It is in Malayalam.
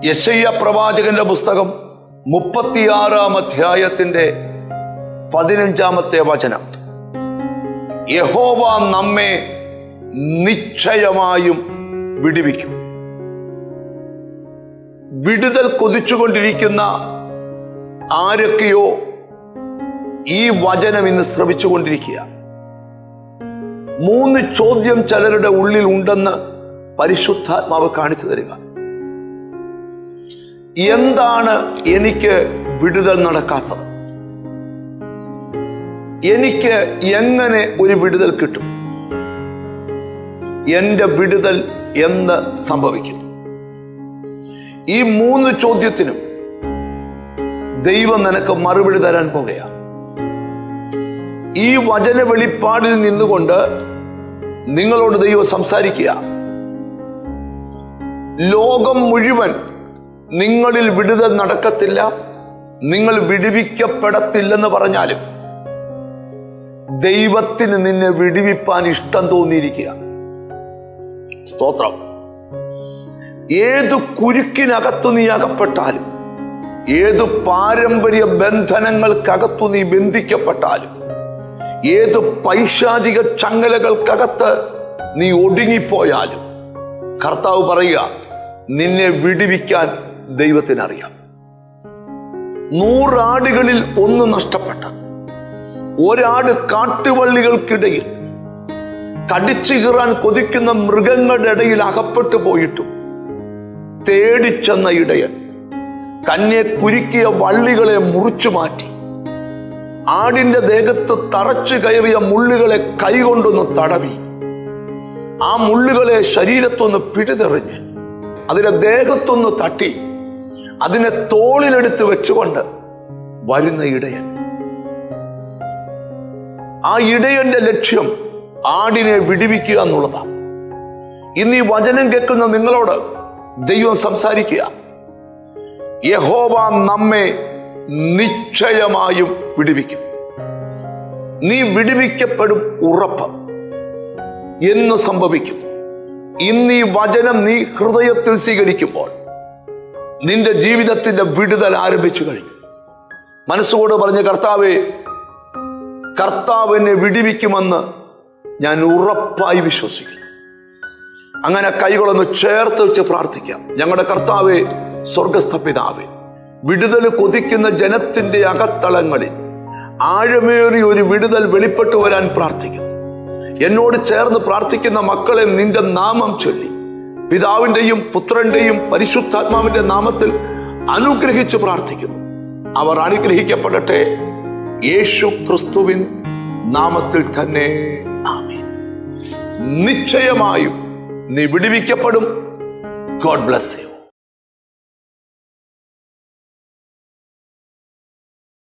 യെശയ്യാ പ്രവാചകന്റെ പുസ്തകം 36-ാം അധ്യായത്തിന്റെ 15-ാമത്തെ വചനം. യഹോവ നമ്മെ നിശ്ചയമായും വിടുവിക്കും. വിടുതൽ കൊതിച്ചുകൊണ്ടിരിക്കുന്ന ആരൊക്കെയോ ഈ വചനം ഇന്ന് ശ്രവിച്ചുകൊണ്ടിരിക്കുക. 3 ചോദ്യം ചിലരുടെ ഉള്ളിൽ ഉണ്ടെന്ന് പരിശുദ്ധാത്മാവ് കാണിച്ചു തരിക. എന്താണ് എനിക്ക് വിടുതൽ നടക്കാത്തത്? എനിക്ക് എങ്ങനെ ഒരു വിടുതൽ കിട്ടും? എന്റെ വിടുതൽ എന്ന് സംഭവിക്കും? ഈ 3 ചോദ്യത്തിനും ദൈവം നിനക്ക് മറുപടി തരാൻ പോകുകയാണ്. ഈ വചന വെളിപ്പാടിൽ നിന്നുകൊണ്ട് നിങ്ങളോട് ദൈവം സംസാരിക്കുക. ലോകം മുഴുവൻ നിങ്ങളിൽ വിടുതൽ നടക്കത്തില്ല, നിങ്ങൾ വിടുവിക്കപ്പെടത്തില്ലെന്ന് പറഞ്ഞാലും ദൈവത്തിന് നിന്നെ വിടുവിപ്പാൻ ഇഷ്ടം തോന്നിയിരിക്കുക. സ്തോത്രം. ഏതു കുരുക്കിനകത്തു നീ അകപ്പെട്ടാലും, ഏതു പാരമ്പര്യ ബന്ധനങ്ങൾക്കകത്തു നീ ബന്ധിക്കപ്പെട്ടാലും, ഏതു പൈശാചിക ചങ്ങലകൾക്കകത്ത് നീ ഒടുങ്ങിപ്പോയാലും, കർത്താവ് പറയുക, നിന്നെ വിടുവിക്കാൻ ദൈവത്തിനറിയാം. 100 ആടുകളിൽ 1 നഷ്ടപ്പെട്ട ഒരാട് കാട്ടുവള്ളികൾക്കിടയിൽ കടിച്ചു കീറാൻ കൊതിക്കുന്ന മൃഗങ്ങളുടെ ഇടയിൽ അകപ്പെട്ടു പോയിട്ടും തേടിച്ചെന്ന ഇടയൻ തന്നെ കുരുക്കിയ വള്ളികളെ മുറിച്ചു മാറ്റി ആടിന്റെ ദേഹത്ത് തറച്ചു കയറിയ മുള്ളുകളെ കൈകൊണ്ടൊന്ന് തടവി ആ മുള്ളുകളെ ശരീരത്തൊന്ന് പിഴുതെറിഞ്ഞ് അതിന്റെ ദേഹത്തൊന്ന് തട്ടി അതിനെ തോളിലെടുത്ത് വെച്ചുകൊണ്ട് വരുന്ന ഇടയൻ. ആ ഇടയന്റെ ലക്ഷ്യം ആടിനെ വിടുവിക്കുക എന്നുള്ളതാണ്. ഇന്ന് ഈ വചനം കേൾക്കുന്ന നിങ്ങളോട് ദൈവം സംസാരിക്കുക. യഹോവ നമ്മെ നിശ്ചയമായും വിടുവിക്കും. നീ വിടുവിക്കപ്പെടും, ഉറപ്പ്. എന്ന് സംഭവിക്കും? ഇന്ന് ഈ വചനം നീ ഹൃദയത്തിൽ സ്വീകരിക്കുമ്പോൾ നിന്റെ ജീവിതത്തിന്റെ വിടുതൽ ആരംഭിച്ചു കഴിഞ്ഞു. മനസ്സുകൊണ്ട് പറഞ്ഞ കർത്താവ് എന്നെ വിടുവിക്കുമെന്ന് ഞാൻ ഉറപ്പായി വിശ്വസിക്കുന്നു. അങ്ങനെ കൈകളൊന്ന് ചേർത്ത് വെച്ച് പ്രാർത്ഥിക്കാം. ഞങ്ങളുടെ കർത്താവേ, സ്വർഗസ്ഥ പിതാവേ, വിടുതൽ കൊതിക്കുന്ന ജനത്തിന്റെ അകത്തളങ്ങളിൽ ആഴമേറിയ ഒരു വിടുതൽ വെളിപ്പെട്ടു വരാൻ പ്രാർത്ഥിക്കുന്നു. എന്നോട് ചേർന്ന് പ്രാർത്ഥിക്കുന്ന മക്കളെ നിന്റെ നാമം ചൊല്ലി പിതാവിന്റെയും പുത്രന്റെയും പരിശുദ്ധാത്മാവിന്റെ നാമത്തിൽ അനുഗ്രഹിച്ച് പ്രാർത്ഥിക്കുന്നു. അവർ അനുഗ്രഹിക്കപ്പെടട്ടെ, യേശു ക്രിസ്തുവിൻ നാമത്തിൽ തന്നെ. ആമേൻ. നിശ്ചയമായും നീ വിടുവിക്കപ്പെടും. God bless you.